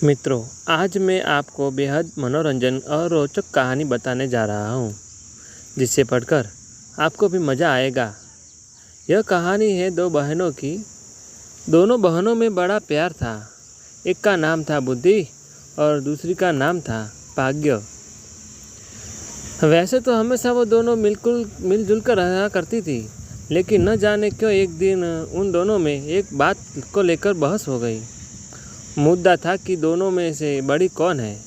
मित्रों, आज मैं आपको बेहद मनोरंजन और रोचक कहानी बताने जा रहा हूँ, जिसे पढ़कर आपको भी मज़ा आएगा। यह कहानी है दो बहनों की। दोनों बहनों में बड़ा प्यार था। एक का नाम था बुद्धि और दूसरी का नाम था भाग्य। वैसे तो हमेशा वो दोनों मिलजुल कर रहा करती थी, लेकिन न जाने क्यों एक दिन उन दोनों में एक बात को लेकर बहस हो गई। मुद्दा था कि दोनों में से बड़ी कौन है।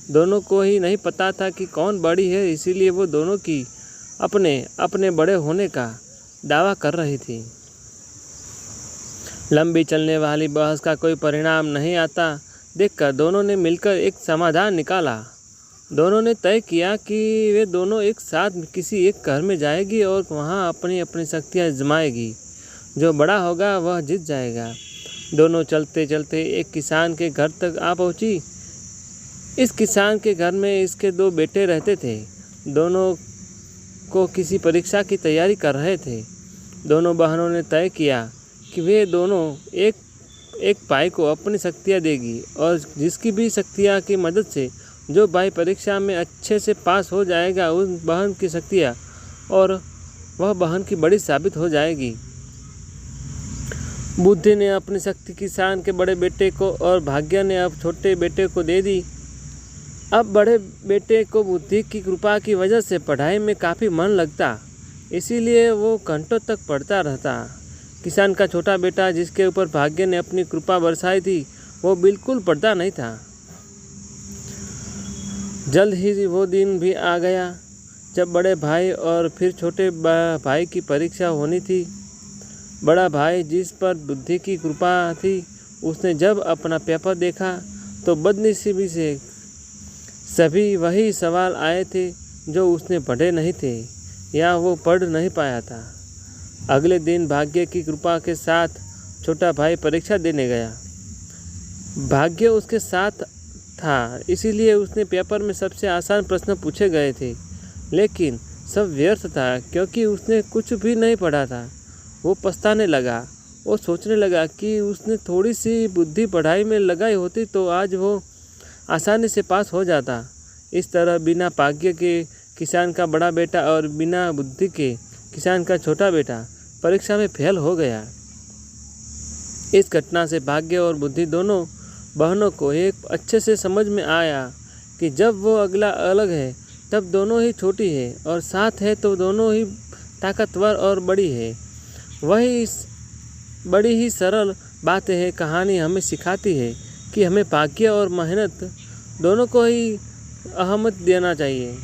दोनों को ही नहीं पता था कि कौन बड़ी है, इसीलिए वो दोनों की अपने अपने बड़े होने का दावा कर रही थी। लंबी चलने वाली बहस का कोई परिणाम नहीं आता देखकर दोनों ने मिलकर एक समाधान निकाला। दोनों ने तय किया कि वे दोनों एक साथ किसी एक घर में जाएगी और वहाँ अपनी अपनी शक्तियाँ आजमाएगी। जो बड़ा होगा वह जीत जाएगा। दोनों चलते चलते एक किसान के घर तक आ पहुंची। इस किसान के घर में इसके दो बेटे रहते थे। दोनों को किसी परीक्षा की तैयारी कर रहे थे। दोनों बहनों ने तय किया कि वे दोनों एक भाई को अपनी शक्तियाँ देगी और जिसकी भी शक्तियाँ की मदद से जो भाई परीक्षा में अच्छे से पास हो जाएगा, उस बहन की शक्तियाँ और वह बहन की बड़ी साबित हो जाएगी। बुद्धि ने अपनी शक्ति किसान के बड़े बेटे को और भाग्य ने अब छोटे बेटे को दे दी। अब बड़े बेटे को बुद्धि की कृपा की वजह से पढ़ाई में काफ़ी मन लगता, इसीलिए वो घंटों तक पढ़ता रहता। किसान का छोटा बेटा, जिसके ऊपर भाग्य ने अपनी कृपा बरसाई थी, वो बिल्कुल पढ़ता नहीं था। जल्द ही वो दिन भी आ गया जब बड़े भाई और फिर छोटे भाई की परीक्षा होनी थी। बड़ा भाई, जिस पर बुद्धि की कृपा थी, उसने जब अपना पेपर देखा तो बदनसीबी से सभी वही सवाल आए थे जो उसने पढ़े नहीं थे या वो पढ़ नहीं पाया था। अगले दिन भाग्य की कृपा के साथ छोटा भाई परीक्षा देने गया। भाग्य उसके साथ था, इसीलिए उसने पेपर में सबसे आसान प्रश्न पूछे गए थे, लेकिन सब व्यर्थ था क्योंकि उसने कुछ भी नहीं पढ़ा था। वो पछताने लगा। वो सोचने लगा कि उसने थोड़ी सी बुद्धि पढ़ाई में लगाई होती तो आज वो आसानी से पास हो जाता। इस तरह बिना भाग्य के किसान का बड़ा बेटा और बिना बुद्धि के किसान का छोटा बेटा परीक्षा में फेल हो गया। इस घटना से भाग्य और बुद्धि दोनों बहनों को एक अच्छे से समझ में आया कि जब वो अगला अलग है तब दोनों ही छोटी है और साथ है तो दोनों ही ताकतवर और बड़ी है। वही बड़ी ही सरल बातें है। कहानी हमें सिखाती है कि हमें भाग्य और मेहनत दोनों को ही अहमियत देना चाहिए।